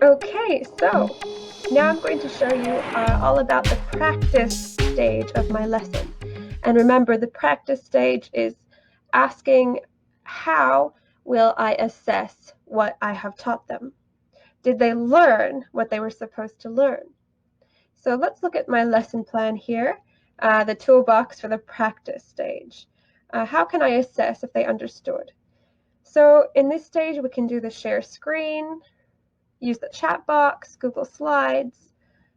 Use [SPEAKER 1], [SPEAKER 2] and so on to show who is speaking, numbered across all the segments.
[SPEAKER 1] Okay, so now I'm going to show you all about the practice stage of my lesson. And remember, the practice stage is asking, how will I assess what I have taught them? Did they learn what they were supposed to learn? So let's look at my lesson plan here, the toolbox for the practice stage. How can I assess if they understood? So in this stage, we can do the share screen, use the chat box, Google Slides.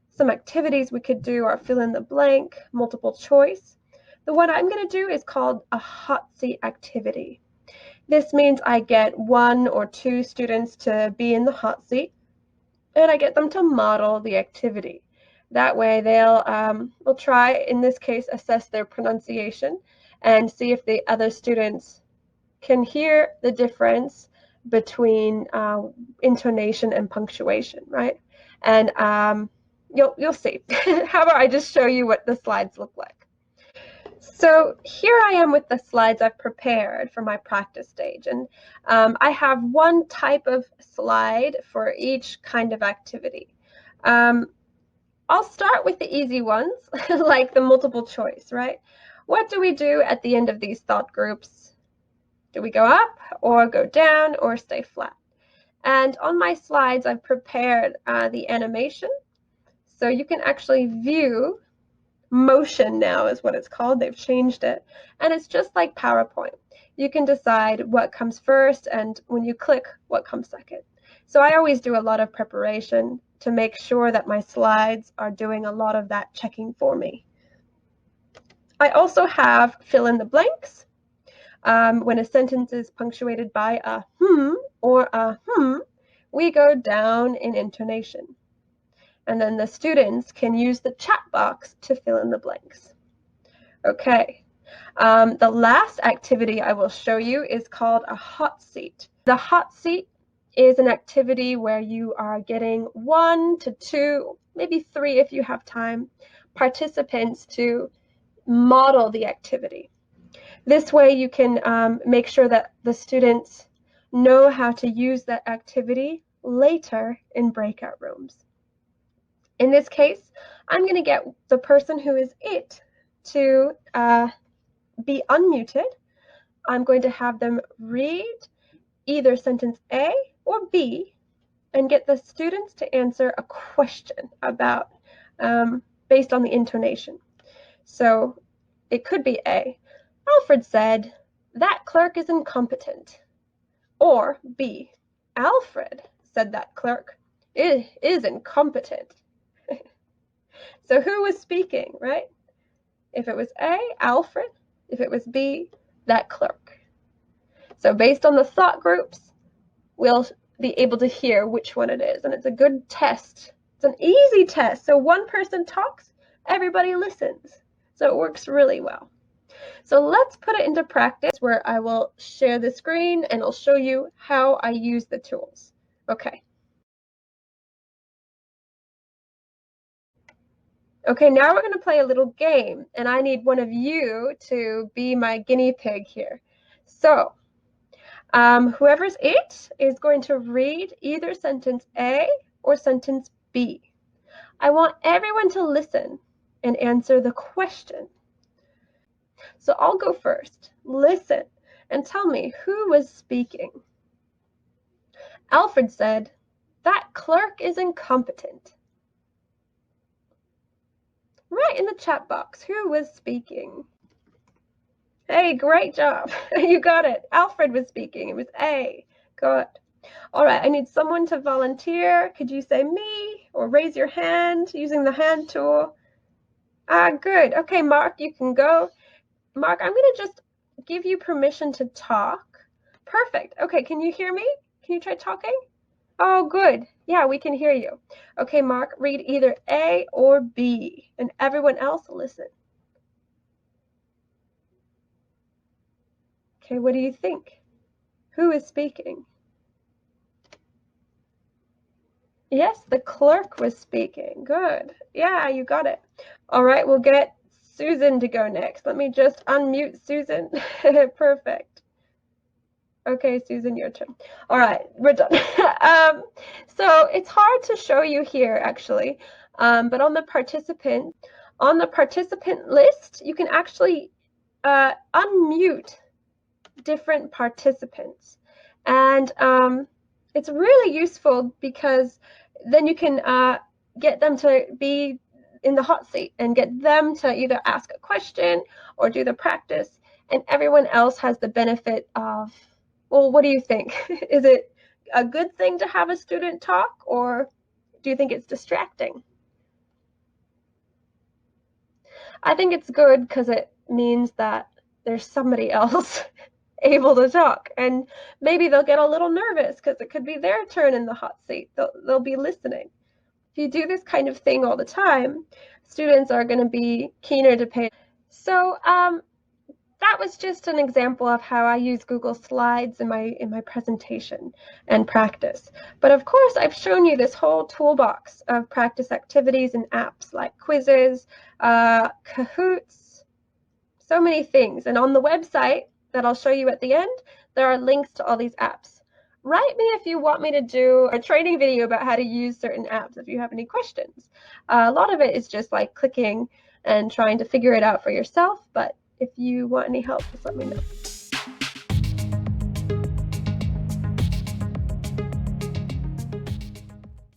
[SPEAKER 1] Some activities we could do are fill in the blank, multiple choice. The one I'm going to do is called a hot seat activity. This means I get 1 or 2 students to be in the hot seat, and I get them to model the activity. That way we'll try, in this case, assess their pronunciation and see if the other students can hear the difference between intonation and punctuation, right? And you'll see. How about I just show you what the slides look like? So here I am with the slides I've prepared for my practice stage, and I have one type of slide for each kind of activity. I'll start with the easy ones, like the multiple choice, right? What do we do at the end of these thought groups? Do we go up or go down or stay flat? And on my slides, I've prepared the animation. So you can actually view motion now is what it's called. They've changed it. And it's just like PowerPoint. You can decide what comes first and when you click, what comes second. So I always do a lot of preparation to make sure that my slides are doing a lot of that checking for me. I also have fill in the blanks. When a sentence is punctuated by a or a we go down in intonation. And then the students can use the chat box to fill in the blanks. Okay, the last activity I will show you is called a hot seat. The hot seat is an activity where you are getting 1 to 2, maybe 3 if you have time, participants to model the activity. This way you can make sure that the students know how to use that activity later in breakout rooms. In this case, I'm going to get the person who is it to be unmuted. I'm going to have them read either sentence A or B and get the students to answer a question about based on the intonation. So it could be A. Alfred said, "That clerk is incompetent." Or B. Alfred said that clerk is incompetent. So who was speaking, right? If it was A, Alfred. If it was B, that clerk. So based on the thought groups, we'll be able to hear which one it is. And it's a good test. It's an easy test. So one person talks, everybody listens. So it works really well. So let's put it into practice where I will share the screen and I'll show you how I use the tools. Okay. Okay, now we're going to play a little game, and I need one of you to be my guinea pig here. So, whoever's it is going to read either sentence A or sentence B. I want everyone to listen and answer the question. So I'll go first. Listen and tell me who was speaking. Alfred said, "That clerk is incompetent." Right in the chat box, who was speaking? Hey, great job. You got it. Alfred was speaking. It was A. Good. All right, I need someone to volunteer. Could you say me or raise your hand using the hand tool? Good. Okay, Mark, you can go. Mark, I'm going to just give you permission to talk. Perfect. Okay, can you hear me? Can you try talking? Oh, good. Yeah, we can hear you. Okay, Mark, read either A or B, and everyone else listen. Okay, what do you think? Who is speaking? Yes, the clerk was speaking. Good. Yeah, you got it. All right, we'll get Susan to go next. Let me just unmute Susan. Perfect. Okay, Susan, your turn. All right, we're done. So it's hard to show you here actually, but on the participant list, you can actually unmute different participants, and it's really useful because then you can get them to be in the hot seat and get them to either ask a question or do the practice, and everyone else has the benefit of, well, what do you think? Is it a good thing to have a student talk, or do you think it's distracting? I think it's good because it means that there's somebody else able to talk, and maybe they'll get a little nervous because it could be their turn in the hot seat. They'll be listening. If you do this kind of thing all the time, students are going to be keener to pay. So that was just an example of how I use Google Slides in my presentation and practice. But of course, I've shown you this whole toolbox of practice activities and apps like quizzes, Kahoots, so many things. And on the website that I'll show you at the end, there are links to all these apps. Write me if you want me to do a training video about how to use certain apps if you have any questions. A lot of it is just like clicking and trying to figure it out for yourself, but if you want any help, just let me know.